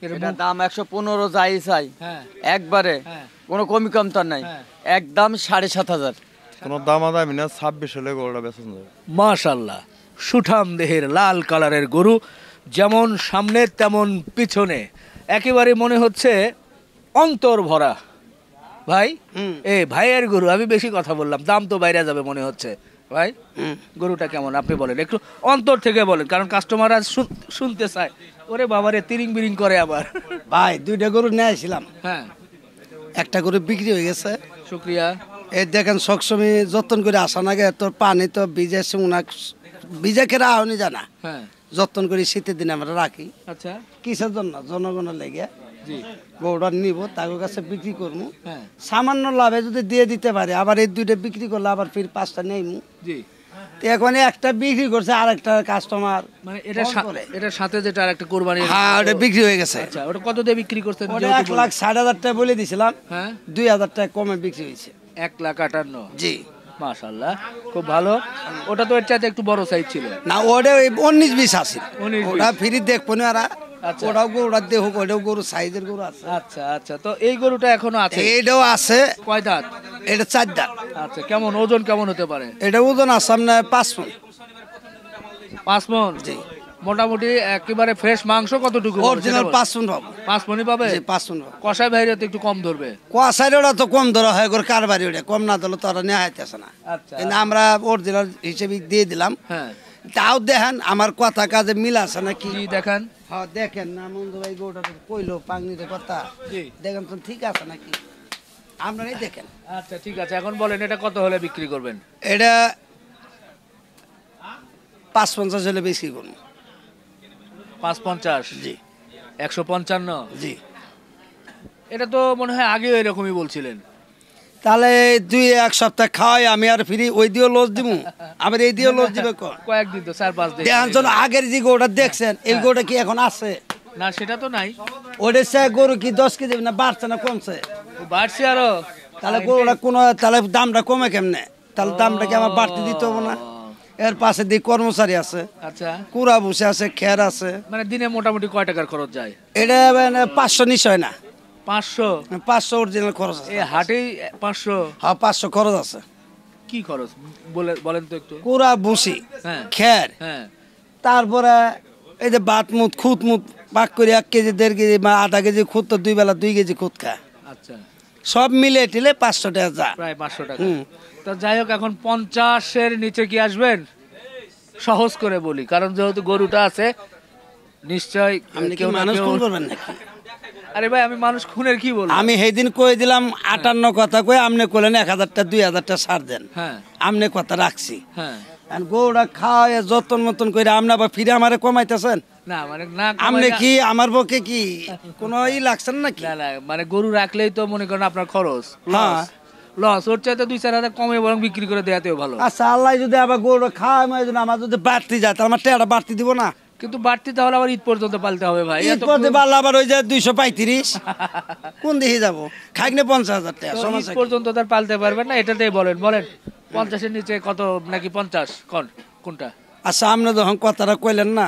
এটা দাম 115 যাই চাই একবারে কোনো কমি কম তার নাই, একদম 7,500। কোনো দামাদামি না, 26 হলে গরুটা বেচা যাবে। মাশাআল্লাহ, সুঠাম দেহের লাল কালারের গরু, যেমন সামনে তেমন পিছনে, একেবারে মনে হচ্ছে অন্তর ভরা। ভাই ভাইয়ের গরু, আমি বেশি কথা বললাম, দাম তো বাইরে যাবে মনে হচ্ছে। ভাই গরুটা কেমন আপনি বলেন, একটু অন্তর থেকে বলেন, কারণ কাস্টমাররা শুনতে চায়। ওরে বাবারে তিরিং বিরিং করে আবার। ভাই দুইটা গরু নিয়ে আসছিলাম, হ্যাঁ একটা গরু বিক্রি হয়ে গেছে। শুক্রিয়া। এই দেখেন সবসময় যত্ন করে আসা নাগে, তোর পানি তো ভিজে ভিজে খেরা আহনি জানা, যত্ন করে শীতের দিনে আমরা রাখি। আচ্ছা, কিসের জন্য? জনগণের লেগে গরুটা নিব, তাদের কাছে বিক্রি করবো, সামান্য লাভে যদি দিয়ে দিতে পারে, আবার এই দুইটা বিক্রি করলে আবার ফির 5টা নেইমু। এখন একটা বিক্রি করছে, আর একটা কাস্টমার মানে এটার সাথে যেটা আর একটা কোরবানি, হ্যাঁ ওটা বিক্রি হয়ে গেছে। আচ্ছা, ওটা কত দিয়ে বিক্রি করতেন? 1,60,000 টাকা বলে দিছিলাম, 2,000 টাকা কমে বিক্রি হয়েছে। 1,58,000। জি মাশাআল্লাহ, খুব ভালো। ওটা তো এর চাইতে একটু বড় সাইজ ছিল না, ওটা 19-20 আছে, ওটা ফিরি দেখবো না। ওটাও গরুটা দেখো, ওটাও গরু সাইজের গরু আছে। আচ্ছা আচ্ছা, তো এই গরুটা এখনো আছে? এইটাও আছে। কয় দাঁত? এটা 4 দাঁত। আচ্ছা, কেমন ওজন কেমন হতে পারে? এটা ওজন আছে আপনার 5 মণ। 5 মণ? জি। মোটামুটি একেবারে ফ্রেশ মাংস কতটুকু? অরিজিনাল 5 মণ পাবো। 5 মণই পাবে? জি 5 মণ পাবো। কষাই ভাইরা তো একটু কম ধরবে। কষাই ওরা তো কম ধরা হয়, ওর কারবারি ওটা কম না ধরলে তো ওরা নেওয়া হইতেছে না। আচ্ছা, কিন্তু আমরা অরিজিনাল হিসেবে দিয়ে দিলাম। হ্যাঁ, তাও দেখেন আমার কথা কাজে মিল আছে নাকি। দেখেন, হ্যাঁ দেখেন না মন্দ ভাই, গরুটা কইলো পাগনিতে কথা, দেখেন তো ঠিক আছে নাকি, আপনারাই দেখেন। আচ্ছা ঠিক আছে, এখন বলেন এটা কত হলে বিক্রি করবেন? এটা 550 হলে বিক্রি করুন। 550? জি। 155? জি। এটা তো মনে হয় আগেও এরকমই বলছিলেন। তাহলে 2-1 সপ্তাহ খাওয়াই আমি আর ফিরি, ওই দিয়েও লস দিব, আবার এই দিয়েও লস দিবে। কয়েকদিন তো 4-5 দিন। দেখেন আগের যে গরুটা দেখছেন, এই গরুটা কি এখন আছে? না, সেটা তো নাই। ওদের সে গরু কি 10 কেজি না বাড়ছে না কমছে? বাড়ছে আরো। তাহলে গরুটা কোনো, তাহলে দামটা কমে কেমনে? তাহলে দামটা কি আমার বাড়তি দিতে হবে না? এর পাশে দিয়ে কর্মচারী আছে, আচ্ছা, কুড়া বসে আছে, খের আছে। মানে দিনে মোটামুটি কয় টাকার খরচ যায়? এটা 500 নিশ্চয় না। 500 অরিজিনাল খরচ আছে। এই হাটেই 500? হ্যাঁ 500 খরচ আছে। কি খরচ বলেন তো একটু। কুড়া বসি, খের, তারপরে এই যে বাত মুত খুদ মুত পাক করে 1 কেজি 1.5 কেজি বা আধা কেজি খুদ, তো 2 বেলা 2 কেজি খুদ খায়। আচ্ছা, সব মিলে টিলে 500 টাকা যা, প্রায় 500 টাকা। তো যাই হোক, এখন 50-এর নিচে কি আসবেন? সহজ করে বলি, কারণ যেহেতু গরুটা আছে নিশ্চয়। আপনি কি মানুষ খুন করবেন নাকি? আরে ভাই, আমি মানুষ খুনের কি বলবো? আমি সেইদিন কই দিলাম 58 কথা কই, আপনি কইলেন 1000 টা 2000 টা ছাড় দেন। হ্যাঁ, আপনি কথা রাখছি। হ্যাঁ, গরুটা খাওয়ায় যতন মতন করে আপনি আবার ফিরে আমারে কমাইতেছেন না? মানে না, আপনি কি আমার পক্ষে কি কোনো লাগছেন নাকি? না না, মানে গরু রাখলেই তো মনে করেন আপনার খরচ লস, ওর চাইতে 2-4 হাজার কমে বরং বিক্রি করে দেওয়াতেও ভালো। আচ্ছা, আল্লাহ যদি আবার গরু খাওয়ায়, আমার যদি বাড়তি যায়, তাহলে আমার টাকাটা বাড়তি দিব না? কিন্তু বাড়তি তাহলে আবার ঈদ পর্যন্ত পালতে হবে ভাই। ঈদ পর্যন্ত পারলে আবার ওই যে 235 কোন দিকে যাবো? খাইনে 50,000 টাকা ঈদ পর্যন্ত তার পালতে পারবেন না, এটাতেই বলেন 50-এর নিচে কত নাকি 50 কোনটা? আচ্ছা, আপনি যখন কথাটা কইলেন না,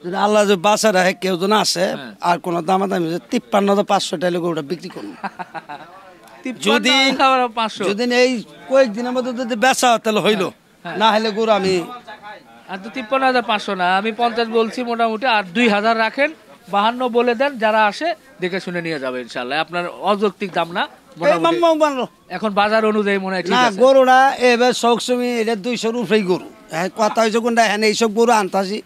যদি আল্লাহ যদি বাঁচা রাখে, কেউ জন আসে আর কোন দামাদামি 53,500 টাকা গরুটা বিক্রি করুন। যদি এই কয়েকদিনের মধ্যে যদি বেচা তাহলে হইলো, না হলে গরু আমি 53,500 না, আমি 50 বলছি মোটামুটি। আর 2,000 রাখেন, 52 বলে দেন, যারা আসে দেখে শুনে নিয়ে যাবে ইনশাল্লাহ। আপনার অযৌক্তিক দাম না, এখন বাজার অনুযায়ী মনে হয় ঠিক আছে। গরুটা এবার সবসময় এটা 200 উপরেই গরু, কথা হয়েছে কোনটা, হ্যাঁ এইসব গরু আনতাছি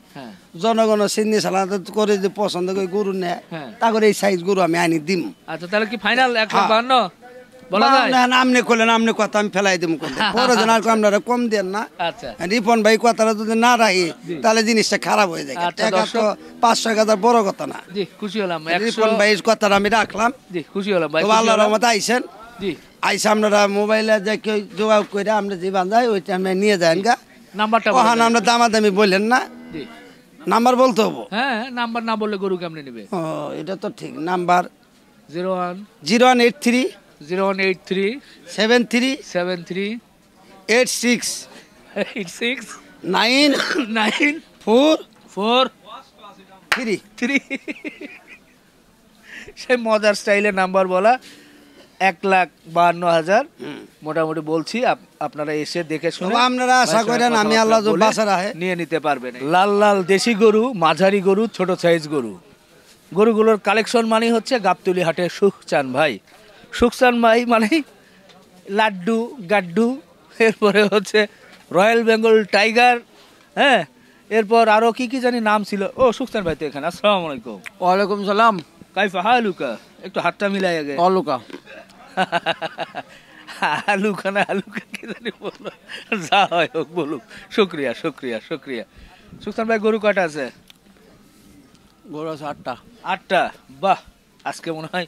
জনগণ চিনি সালাদ করে যে পছন্দ করে গরু নেয়, তারপরে এই সাইজ গরু আমি আনি দিম। আচ্ছা, তাহলে কি ফাইনাল 152 বলা যায়? আমনে করলেন, আমনে কথা আমি ফেলাই দিব, আপনারা কম দেন না। আচ্ছা, রিপন ভাই কথাটা যদি না রাখি তাহলে জিনিসটা খারাপ হয়ে যায়। 500-1,000 বড় কথা না। জি, খুশি হলাম। রিপন ভাই কথাটা আমি রাখলাম। জি, খুশি হলাম ভাই। আল্লাহর রহমতে আইছেন। জি, আইসা আপনারা মোবাইলে যে কেউ যোগাযোগ করে আমরা যে বান্ধাই ওইটা আমরা নিয়ে যান গা। নাম্বারটা ওখানে আমরা দামাদামি বললেন না। জি, নাম্বার বলতে হবো? হ্যাঁ, নাম্বার না বললে গরু কেমনে নেবে? ও, এটা তো ঠিক। নাম্বার 0183 73 86 9 4 3 সেই মজার স্টাইলে নাম্বার বলা 1,52,000 মোটামুটি বলছি। আপনারা এসে দেখে শুনে তবে আপনারা আশা করেন আমি আল্লাহ যদি বাঁচা রাখে নিয়ে নিতে পারবেন। লাল লাল দেশি গরু, মাঝারি গরু, ছোট সাইজ গরু, গরুগুলোর কালেকশন মানে হচ্ছে গাবতলী হাটে সুখচান ভাই। সুখচান ভাই মানে লাড্ডু গাড্ডু, এরপরে হচ্ছে রয়্যাল বেঙ্গল টাইগার, হ্যাঁ, এরপর আরো কি কি জানি নাম ছিল। ও সুখচান ভাই তো এখানে, আসসালামু আলাইকুম। ওয়ালাইকুম সালাম। কাইফা হালুকা, একটু হাতটা মিলাই আগে। অলুকা হালুকা না হালুকা কি জানি বললো, যা হয় হোক বলুক। শুক্রিয়া শুক্রিয়া শুক্রিয়া। সুখচান ভাই গরু কয়টা আছে? গরু আছে 8টা। 8টা, বাহ। আজকে মনে হয়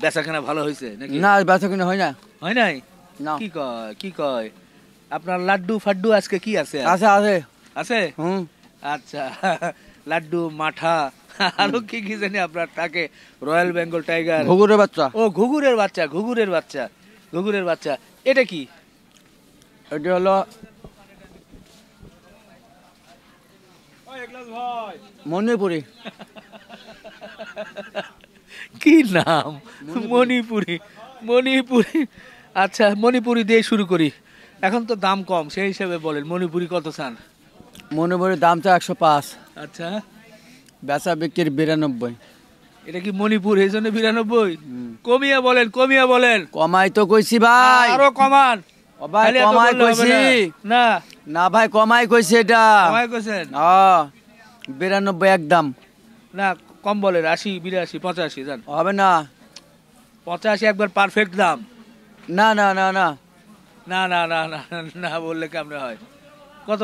বেচা কেনা ভালো হয়েছে নাকি? না, বেচা কিনা হয় না। হয় নাই? না। কি কয় কি কয়? আপনার লাড্ডু ফাড্ডু আজকে কি আছে? আছে আছে। আছে? আচ্ছা, লাড্ডু মাঠা আরো কি কি জানি আপনার থাকে। রয়্যাল বেঙ্গল টাইগার, ঘুঘুরের বাচ্চা। ও ঘুঘুরের বাচ্চা, ঘুঘুরের বাচ্চা, ঘুঘুরের বাচ্চা। এটা কি? এটি হলো মণিপুরি। কি নাম? মণিপুরি, মণিপুরি। আচ্ছা, মণিপুরি দিয়ে শুরু করি। এখন তো দাম কম, সেই হিসাবে বলেন মণিপুরি কত চান? মণিপুরির দাম তো 105। আচ্ছা, বেচা বিক্রির 92। এটা কি মণিপুর এই জন্য 92? কমিয়া বলেন, কমিয়া বলেন। কমাই তো কইছি ভাই। আরো কমান। ও ভাই খালি এত কমাই বললে হবে কইছি না। না ভাই, কমাই কইছি এটা। কমাই কইছেন? 92 একদম। না, কম বলেন। 80, 82, 85 জান। হবে না। 85 একবার পারফেক্ট দাম। না না না না না না না না না বললে কেমনে হয়? কত?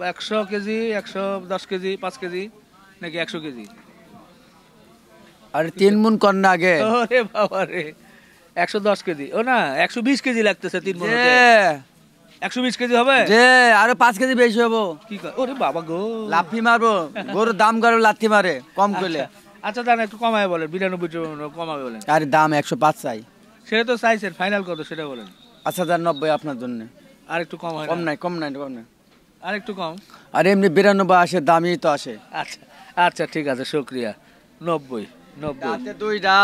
100 কেজি, 110 কেজি, 5 কেজি নাকি 100 কেজি? আরে 3 মণ কর না আগে। ওরে বাবা রে, 110 কেজি। ও না, 120 কেজি লাগতেছে 3 মণ। যে 120 কেজি হবে? যে আরো 5 কেজি বেশি হবো। কি কয়? ওরে বাবা গো, লাফি মারবো। গরুর দাম করে লাথি মারে কম করলে। আচ্ছা দাঁড়ান, একটু কমায় বলেন। 92 কমাবে বলেন। আরে দাম 105 চাই। সেটা তো চাইছেন, ফাইনাল কত সেটা বলেন। আচ্ছা 90 আপনার জন্য। আর একটু কম হয় কম না? নাই, কম নাই, কম নাই। আর একটু কম। আরে এমনি 92 আসে, দামই তো আসে। আচ্ছা আচ্ছা, ঠিক আছে, শুক্রিয়া। 90 90। দাঁতে দুইটা।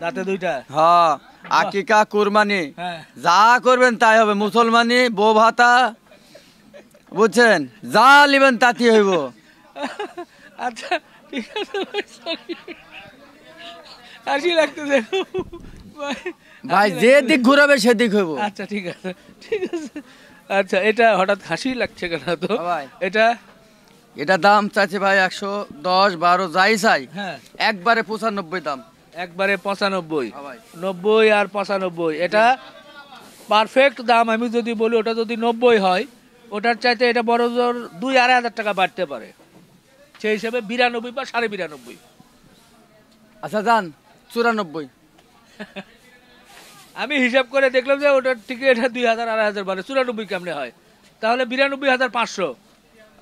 দাঁতে দুইটা? হ্যাঁ, আকিকা কুরবানি হ্যাঁ। যা করবেন তাই হবে। মুসলমানি বউ ভাতা, বুঝছেন, যা লিবেন তাতি হইব। আচ্ছা ঠিক আছে ভাই, sorry। হাসি লাগতেছে ভাই। ভাই যে দিক ঘুরাবে সেদিক হইব। আচ্ছা ঠিক আছে, ঠিক আছে। আচ্ছা, এটা হঠাৎ হাসি লাগছে কেন তো? ভাই এটা এটা দাম চাইছে ভাই 110, 12 যাই চাই। হ্যাঁ, একবারে 95 দাম। একবারে 95। হ্যাঁ ভাই। 90 আর 95, এটা পারফেক্ট দাম। আমি যদি বলি ওটা যদি 90 হয়, ওটার চাইতে এটা বড় জোর 2-2.5 হাজার টাকা বাড়তে পারে। সেই হিসাবে 92 বা 92.5। আচ্ছা যান 94। আমি হিসাব করে দেখলাম যে ওটার থেকে এটা 2,000-2,500 বাড়ে। 94 কেমনে হয়? তাহলে 92,500।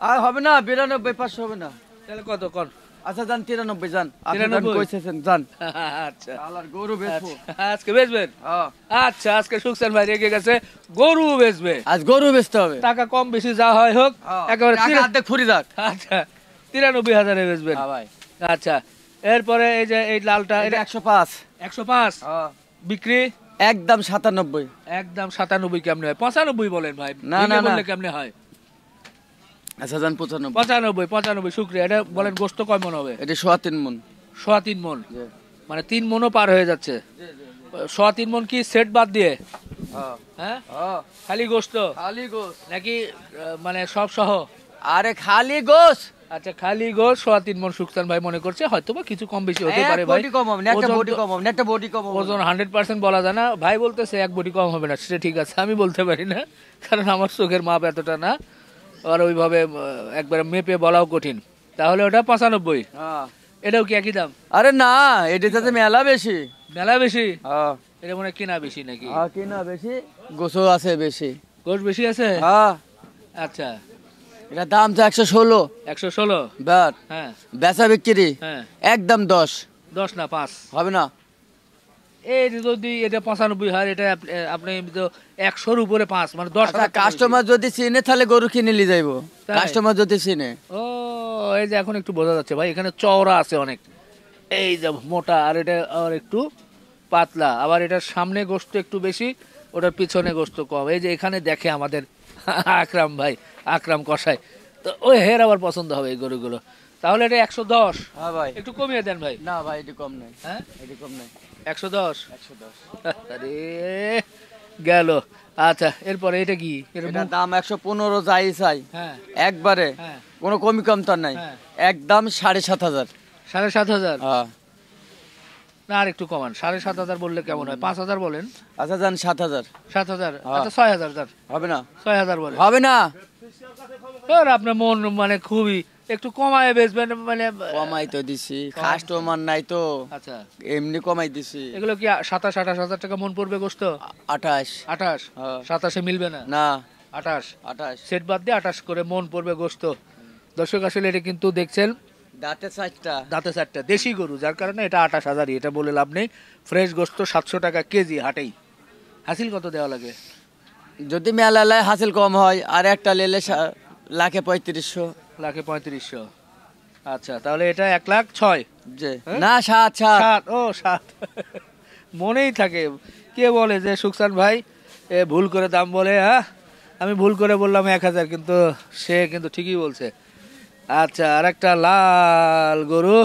আর হবে না, 92 500 হবে না। তাহলে কত কর? আচ্ছা যান 93 যান। আপনি 93 কইছেন যান। আচ্ছা, আলার গরু বেচবো। আজকে বেচবেন? হ্যাঁ, আচ্ছা, আজকে সুখসান ভাই রেগে গেছে, গরু বেচবে। আজ গরু বেচতে হবে। টাকা কম বেশি যা হয় হোক, একেবারে অর্ধেক ফুরি যাক। আচ্ছা 93,000-এ বেচবেন। হ্যাঁ ভাই। আচ্ছা, এরপরে এই যে এই লালটা, এটা এটা 105। 105 হ্যাঁ, বিক্রি। একদম 97। একদম 97 কেমনে হয়? 95 বলেন ভাই। না, ভেঙে না, না। বললে কেমনে হয়? আচ্ছা যান 95। 95 শুক্রিয়া। এটা বলেন গোস্ত কয় মন হবে? এটা 3.5 মণ। 3.5 মন, মানে 3 মনও পার হয়ে যাচ্ছে। 3.5 মন কি সেট বাদ দিয়ে? হ্যাঁ হ্যাঁ, হ্যাঁ, খালি গোস্ত খালি গোস। নাকি মানে সব সহ? আরে খালি গোস। আচ্ছা, খালি গোস 3.5 মন সুখসান ভাই মনে করছে। হয়তো বা কিছু কম বেশি হতে পারে ভাই। বডি কম হবে না, একটা ওজন বডি তো- কম হবে না, একটা বডি কম হবে ওজন 100% বলা যায় না। ভাই বলতেছে এক বডি কম হবে না, সেটা ঠিক আছে। আমি বলতে পারি না, কারণ আমার চোখের মাপ এতটা না, আর ওইভাবে একবারে মেপে বলাও কঠিন। তাহলে ওটা 95। হ্যাঁ। এটাও কি একই দাম? আরে না, এটাতে মেলা বেশি। মেলা বেশি? হ্যাঁ, এটা মনে হয় কিনা বেশি নাকি? হ্যাঁ কিনা বেশি, গোসও আছে বেশি। গোশ বেশি আছে? হ্যাঁ, আচ্ছা, এটা দাম তো 116। 116। বাট হ্যাঁ বেচা বিক্রি হ্যাঁ, একদম 10 10 না 5 হবে না। এই যদি এটা 95 হয়, এটা আপনি তো 100-র উপরে 5 মানে 10 আচ্ছা, কাস্টমার যদি চিনে তাহলে গরু কিনে নিয়ে যাইবো। তাই? কাস্টমার যদি চিনে। ও, এই যে এখন একটু বোঝা যাচ্ছে ভাই, এখানে চওড়া আছে অনেক। এই যে মোটা, আর এটা আর একটু পাতলা, আবার এটার সামনে গোস্ত একটু বেশি, ওটার পিছনে গোস্ত কম। এই যে এখানে দেখে আমাদের আকরাম ভাই, আকরাম কষাই, তো ওই হের আবার পছন্দ হবে এই গরুগুলো। তাহলে এটা 110, হ্যাঁ ভাই। একটু কমিয়ে দেন ভাই। না ভাই, এটি কম নাই। হ্যাঁ এটি কম নাই। 110। 110। আরে গেল। আচ্ছা, এরপরে এটা কি? এটার দাম 115 যাই চাই হ্যাঁ একবারে, হ্যাঁ কোনো কমি কম তার নাই। হ্যাঁ। একদম 7,500। 7,500। হ্যাঁ। না আর একটু কমান, 7,500 বললে কেমন হয়? 5,000 বলেন। আচ্ছা যান 7,000। 7,000, হ্যাঁ। আচ্ছা 6,000 যান। হবে না? 6,000 বলেন। হবে না। আর আপনার মন মানে খুবই একটু কমায় বেচবেন মানে। কমাই তো দিছি, কাস্টমার নাই তো, আচ্ছা, এমনি কমাই দিছি। এগুলো কি 27-28 হাজার টাকা মন পড়বে গোস্ত? 28। 28। হ্যাঁ। 27-এ মিলবে না? না, 28 28। সেট বাদ দিয়ে 28 করে মন পড়বে গোস্ত। দর্শক আসলে এটা কিন্তু দেখছেন দাঁতে 4টা। দাঁতে 4টা, দেশি গরু, যার কারণে এটা 28,000-ই, এটা বলে লাভ নেই। ফ্রেশ গোস্ত 700 টাকা কেজি হাটেই। হাসিল কত দেওয়া লাগে? যদি মেলায় হাসিল কম হয়, আর একটা লেলে লাখে 3500। লাখে 3500। আচ্ছা, তাহলে এটা 1,06,000। যে হ্যাঁ? না, 7। 7, ও 7 মনেই থাকে। কে বলে যে সুকসান ভাই এ ভুল করে দাম বলে? হ্যাঁ, আমি ভুল করে বললাম 1,000, কিন্তু সে কিন্তু ঠিকই বলছে। আচ্ছা, আর একটা লাল গরু,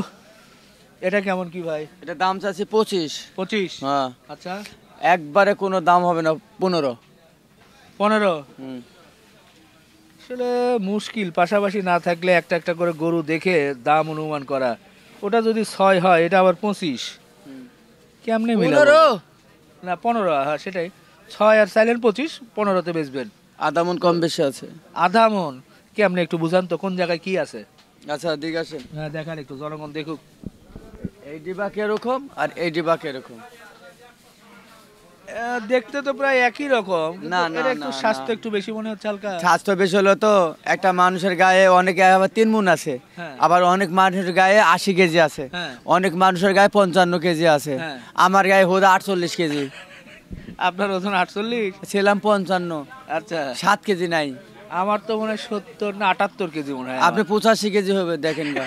এটা কেমন কি ভাই? এটা দাম চাচ্ছি 25। 25। হ্যাঁ। আচ্ছা, একবারে কোনো দাম হবে না, 15। 15। হুম। আসলে মুশকিল, পাশাপাশি না থাকলে একটা একটা করে গরু দেখে দাম অনুমান করা। ওটা যদি 6 হয়, এটা আবার 25, কেমনে মিলাবো? 15। না 15, হ্যাঁ সেটাই। 6 আর সাইলেন্ট 25, 15তে বেচবেন। আধা মন কম বেশি আছে। আধা মন কেমনে একটু বুঝান তো, কোন জায়গায় কি আছে? আচ্ছা দিক আসেন। হ্যাঁ দেখান একটু, জনগণ দেখুক। এই ডিবা কিরকম আর এই ডিবা কিরকম? দেখতে তো প্রায় একই রকম, না, কিন্তু না, এটা একটু না, স্বাস্থ্য না। একটু বেশি মনে হচ্ছে হালকা। স্বাস্থ্য বেশি হলো তো, একটা মানুষের গায়ে অনেকে আবার 3 মণ আছে, হ্যাঁ। আবার অনেক মানুষের গায়ে 80 কেজি আছে, হ্যাঁ। অনেক মানুষের গায়ে 55 কেজি আছে, হ্যাঁ। আমার গায়ে হোদা 48 কেজি। আপনার ওজন 48? ছিলাম 55। আচ্ছা, 7 কেজি নাই। আমার তো মনে হয় 70 না 78 কেজি মনে হয়। আপনি 85 কেজি হবে, দেখেন গা।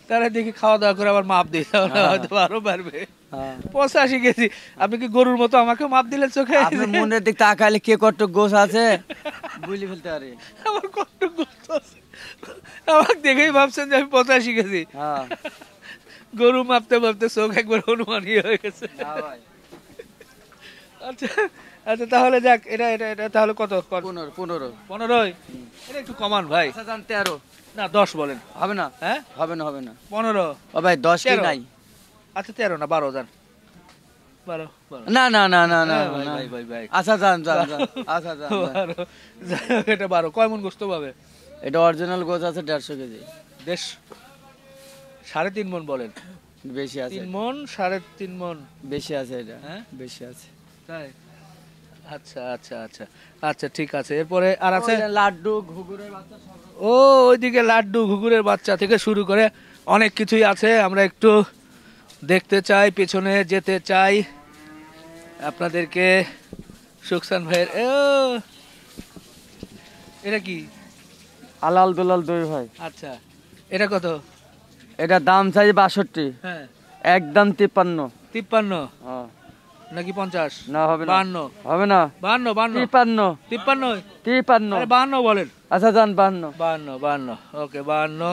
তারা দেখি খাওয়া দাওয়া করে আবার মাপ দিই, তাহলে হয়তো আরো পারবে। হ্যাঁ। 85 কেজি, আপনি কি গরুর মতো আমাকে মাপ দিলেন চোখে? আপনার মনের দিক তাকালে কে কত গোছ আছে বুঝলি ফেলতে পারে। আমার কত গোস্ত আছে, আমাকে দেখেই ভাবছেন যে আমি 85 কেজি। হ্যাঁ। গরু মাপতে মাপতে চোখ একবার অনুমান হয়ে গেছে। হ্যাঁ ভাই। আচ্ছা আচ্ছা, তাহলে যাক, এটা এটা এটা তাহলে কত? 15। 15? এটা একটু কমান ভাই। আচ্ছা যান 13। না 10 বলেন। হবে না? হ্যাঁ, হবে না, হবে না। 15? ও ভাই 10 কি 13? নাই? আচ্ছা 13 না 12 যান। 12। না না না না না ভাই না। ভাই ভাই ভাই। আচ্ছা যান যান যান। আচ্ছা যান যান। 12, এটা 12। কয় মন গোস্ত পাবে? এটা অরিজিনাল গোছ আছে 150 কেজি। বেশ, 3.5 মন বলেন। বেশি আছে। 3 মন, 3.5 মন। বেশি আছে এটা। হ্যাঁ? বেশি আছে। তাই? আচ্ছা আচ্ছা আচ্ছা আচ্ছা, ঠিক আছে। এরপরে আর আছে? ওই যে লাড্ডু, ঘুঘুরের বাচ্চা সব। ও ওইদিকে লাড্ডু, ঘুঘুরের বাচ্চা থেকে শুরু করে অনেক কিছুই আছে। আমরা একটু দেখতে চাই, পেছনে যেতে চাই আপনাদেরকে। সুকসান ভাইয়ের এটা কি? আলাল দুলাল দুই ভাই। আচ্ছা, এটা কত? এটা দাম চাই 62, হ্যাঁ, একদম 53। 53 হ্যাঁ। নাকি 50? না হবে না। 52? হবে না। 52? 53। 53? 53। আরে 52 বলেন। আচ্ছা যান 52। 52, ওকে 52।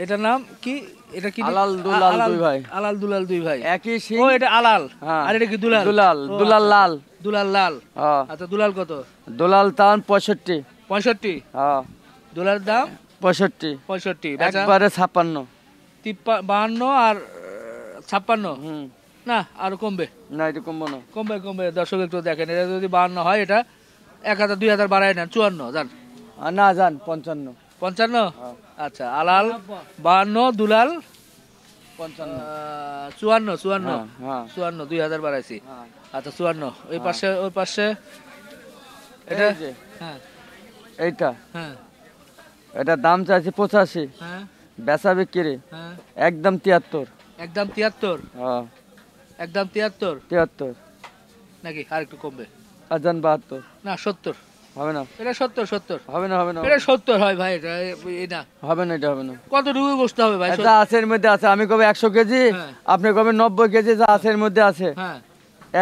এটার নাম কি? এটা কি? আলাল দুলাল দুই ভাই। আলাল দুলাল দুই ভাই। একই সিং। ও এটা আলাল। হ্যাঁ। আর এটা কি দুলাল? দুলাল, ও, দুলাল আচ্ছা, লাল। দুলাল লাল। হ্যাঁ। আচ্ছা, দুলাল কত? দুলাল দাম 65। 65? হ্যাঁ। দুলার দাম 65। 65। বেচা একবারে 56। 52 আর 56? হুম। না আরো কমবে। না এটা কমবো না। কমবে কমবে। দর্শক একটু দেখেন, এটা যদি 52 হয়, এটা 1000 2000 বাড়ায় নেন। 54 জান। না যান 55। 55? আচ্ছা, আলাল 52, দুলাল 55। 54। 54? হ্যাঁ। 54, 2000 বাড়াইছি। হ্যাঁ। আচ্ছা 54। ওই পাশে, ওই পাশে এটা? এই যে, হ্যাঁ এইটা, হ্যাঁ এটা দাম চাইছি 85, হ্যাঁ বেচা বিক্রি হ্যাঁ। একদম 73। একদম 73? হ্যাঁ। একদম 73 73। নাকি আর একটু কমবে? আর যান 72। না 70। হবে না, এটা 70 70 হবে না, হবে না, এটা 70 হয় ভাই, এটা হবে না, এটা হবে না। কতটুকু বসতে হবে ভাই? যা আছে এর মধ্যে আছে, আমি কবে 100 কেজি, হ্যাঁ। আপনি কবে 90 কেজি, যা আছে এর মধ্যে আছে হ্যাঁ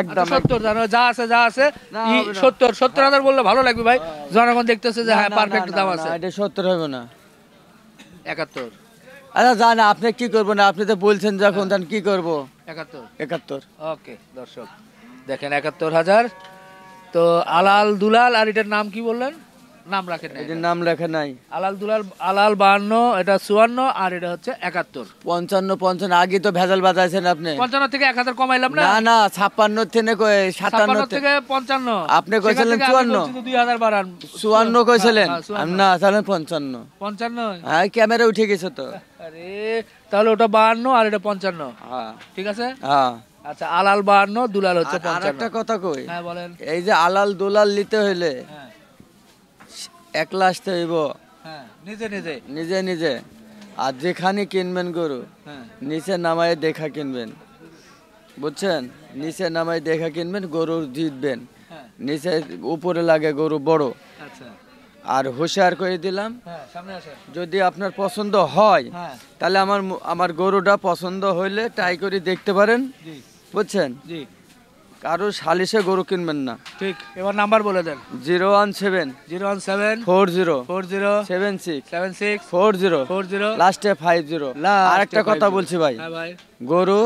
একদম। 70 জানো, যা আছে যা আছে না, ই হবে না। 70,000 বললে ভালো লাগবে ভাই, জনগণ দেখতেছে যে হ্যাঁ না, পারফেক্ট না, দাম না, আছে। না, এটা 70 হবে না। 71 আচ্ছা জান, আপনি কি করবো না, আপনি তো বলছেন যখন, তখন কি করবো? 71 71। ওকে দর্শক দেখেন 71,000। তো আলাল দুলাল, আর এটার নাম কি বললেন? নাম রাখেন না, এটার নাম লেখা নাই। আলাল দুলাল, আলাল 52, এটা 54, আর এটা হচ্ছে 71। 55 আগে তো ভেজাল বাজাইছেন আপনি। 55 থেকে 1000 কমাইলাম না? না না, 56 থেকে 57 57 থেকে 55। আপনি কইছিলেন 54। 2000 বাড়ান। 54 কইছিলেন, হ্যাঁ, 54 না তাহলে 55। 55? হ্যাঁ, ক্যামেরা উঠে গেছে তো। আরে তাহলে ওটা 52 আর এটা 55, হ্যাঁ ঠিক আছে। হ্যাঁ। আচ্ছা আলাল 52, দুলাল হচ্ছে আর 55। একটা কথা কই, হ্যাঁ বলেন। এই যে আলাল দোলাল নিতে হইলে হ্যাঁ 1 লাখ হইব হ্যাঁ নিজে নিজে। নিজে নিজে। আর যেখানে কিনবেন গরু, হ্যাঁ নিচে নামায় দেখা কিনবেন, বুঝছেন? নিচে নামায় দেখা কিনবেন, গরু জিতবেন। হ্যাঁ নিচে উপরে লাগে গরু বড়। আচ্ছা আর হুঁশিয়ার করে দিলাম, হ্যাঁ সামনে আসেন। যদি আপনার পছন্দ হয় হ্যাঁ তাহলে আমার গরুটা পছন্দ হইলে ট্রাই করে দেখতে পারেন, জি বুঝছেন? জি কারো সালিশে গরু কিনবেন না। ঠিক। এবার নাম্বার বলে দেন। 017 017 40 40 76 76 40 40 লাস্টে 50। লাস্টে আর একটা কথা 50 বলছি ভাই, হ্যাঁ ভাই। গরু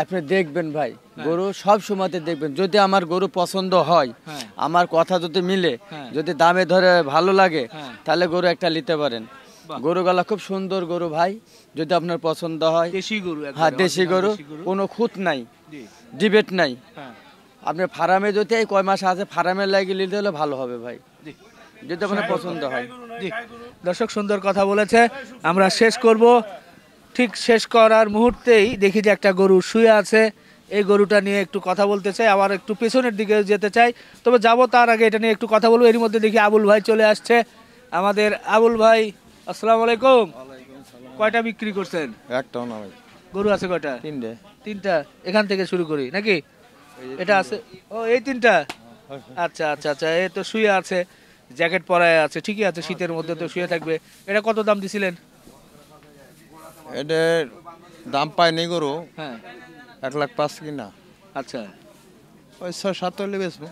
আপনি দেখবেন ভাই, গরু সব সময়তে দেখবেন, যদি আমার গরু পছন্দ হয়, হ্যাঁ আমার কথা যদি মিলে, হ্যাঁ। যদি দামে ধরে ভালো লাগে, হ্যাঁ। তাহলে গরু একটা নিতে পারেন। বাহ। গরুগুলা খুব সুন্দর গরু ভাই, যদি আপনার পছন্দ হয়। দেশি গরু একবারে, হ্যাঁ, দেশি original গরু, দেশি গরু। কোনো খুঁত নাই, জি ডিবেট নাই। হ্যাঁ আপনি ফার্মে যদি এই কয় মাস আছে, ফার্মে লাগিয়ে নিতে হলে ভালো হবে ভাই, জি যদি আপনার পছন্দ হয়। জি। দর্শক সুন্দর কথা বলেছে। আমরা শেষ করব, ঠিক শেষ করার মুহূর্তেই দেখি যে একটা গরু শুয়ে আছে। এই গরুটা নিয়ে একটু কথা বলতে চাই, আবার একটু পেছনের দিকে যেতে চাই, তবে যাব তার আগে এটা নিয়ে একটু কথা বলবো। এর মধ্যে দেখি আবুল ভাই চলে আসছে। আমাদের আবুল ভাই, আসসালামু আলাইকুম। কয়টা বিক্রি করছেন? একটাও না ভাই, গরু আছে কয়টা? 3টে। 3টা। এখান থেকে শুরু করি নাকি? এটা আছে, ও এই 3টা। আচ্ছা আচ্ছা আচ্ছা, এ তো শুয়ে আছে, জ্যাকেট পরায় আছে, ঠিকই আছে, শীতের মধ্যে তো শুয়ে থাকবে। এটা কত দাম দিছিলেন? এটার দাম পায়নি গরু, হ্যাঁ 1,05,000 কিনা, আচ্ছা ওই 6-7 হলে বেচবো।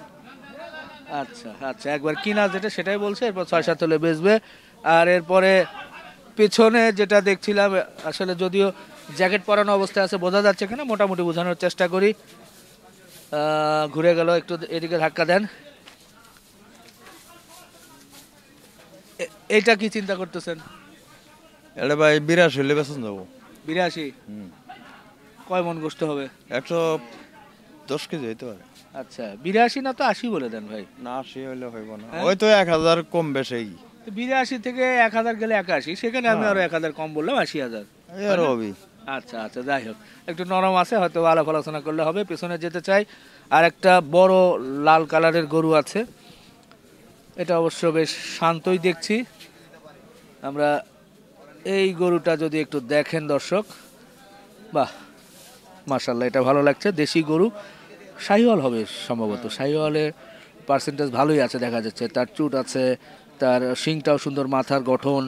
আচ্ছা আচ্ছা, একবার কিনা যেটা সেটাই বলছে, এরপর 6-7 হলে বেচবে। আর এরপরে পেছনে যেটা দেখছিলাম, আসলে যদিও জ্যাকেট পরানো অবস্থায় আছে, বোঝা যাচ্ছে কিনা, মোটামুটি বোঝানোর চেষ্টা করি। ঘুরে গেল, একটু এদিকে ধাক্কা দেন। এইটা কি চিন্তা করতেছেন? এটা ভাই 82 হলে বেচন যাবো। 82? কয় মন গোস্ত হবে? 110 কেজি হইতে পারে। আচ্ছা 82 না তো 80 বলে দেন ভাই। না 80 হইলে হইব না, হ্যাঁ? ওই তো 1000 কম বেশি। তো 82 থেকে 1000 গেলে 81, সেখানে আমি আরো 1000 কম বললাম, 80,000। এর হবি। আচ্ছা আচ্ছা, যাই হোক, একটু নরম আছে, হয়তো আলাপ আলোচনা করলে হবে। পেছনে যেতে চাই, আর একটা বড় লাল কালারের গরু আছে, এটা অবশ্য বেশ শান্তই দেখছি আমরা। এই গরুটা যদি একটু দেখেন দর্শক, বাহ মাশাআল্লাহ, এটা ভালো লাগছে। দেশি গরু, শাহিওয়াল হবে সম্ভবত, শাহিওয়ালের পার্সেন্টেজ ভালোই আছে দেখা যাচ্ছে। তার চুট আছে, তার শিংটাও সুন্দর, মাথার গঠন,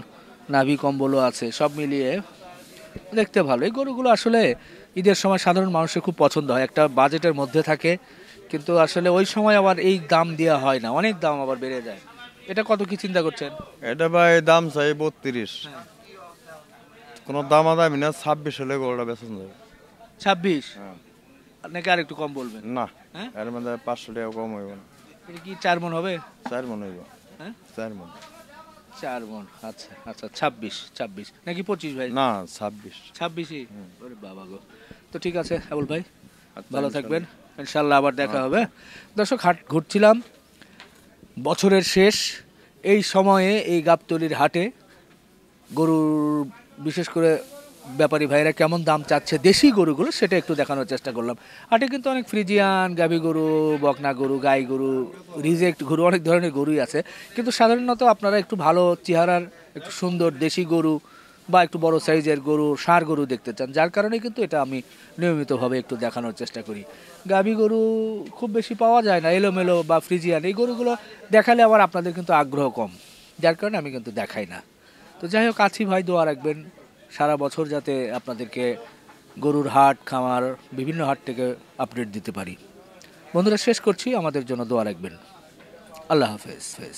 নাভি কম্বলও আছে, সব মিলিয়ে দেখতে ভালো। এই গরুগুলো আসলে ঈদের সময় সাধারণ মানুষের খুব পছন্দ হয়, একটা বাজেটের মধ্যে থাকে, কিন্তু আসলে ওই সময় আবার এই দাম দেওয়া হয় না, অনেক দাম আবার বেড়ে যায়। এটা কত কি চিন্তা করছেন? এটা ভাই দাম চাই 32, কোনো দামাদামি না, 26 হলে গরুটা বেচন যাবে। 26? নাকি আর একটু কম বলবেন? না, হ্যাঁ? এর মধ্যে 500 টাকা কম হইব না। এটা কি 4 মন হবে? 4 মন হইব। হ্যাঁ 4 মন। 4 মন, আচ্ছা আচ্ছা। 26 নাকি 25 ভাই? না 26। 26ই? ওরে বাবা গো। তো ঠিক আছে আবুল ভাই, আচ্ছা, ভালো থাকবেন, ইনশাল্লাহ আবার দেখা হবে। দর্শক, হাট ঘুরছিলাম, বছরের শেষ এই সময়ে এই গাবতলীর হাটে গরুর, বিশেষ করে ব্যাপারী ভাইরা কেমন দাম চাচ্ছে দেশি গরুগুলো, সেটা একটু দেখানোর চেষ্টা করলাম। হাটে কিন্তু অনেক ফ্রিজিয়ান, গাভী গরু, বকনা গরু, গাই গরু, রিজেক্ট গরু, অনেক ধরনের গরুই আছে, কিন্তু সাধারণত আপনারা একটু ভালো চেহারার, একটু সুন্দর দেশি গরু বা একটু বড় সাইজের গরু, ষাঁড় গরু দেখতে চান, যার কারণে কিন্তু এটা আমি নিয়মিতভাবে একটু দেখানোর চেষ্টা করি। গাভী গরু খুব বেশি পাওয়া যায় না, এলোমেলো বা ফ্রিজিয়ান, এই গরুগুলো দেখালে আবার আপনাদের কিন্তু আগ্রহ কম, যার কারণে আমি কিন্তু দেখাই না। তো যাই হোক, আছি ভাই, দোয়া রাখবেন সারা বছর যাতে আপনাদেরকে গরুর হাট, খামার, বিভিন্ন হাট থেকে আপডেট দিতে পারি। বন্ধুরা, শেষ করছি, আমাদের জন্য দোয়া রাখবেন। আল্লাহ হাফেজ।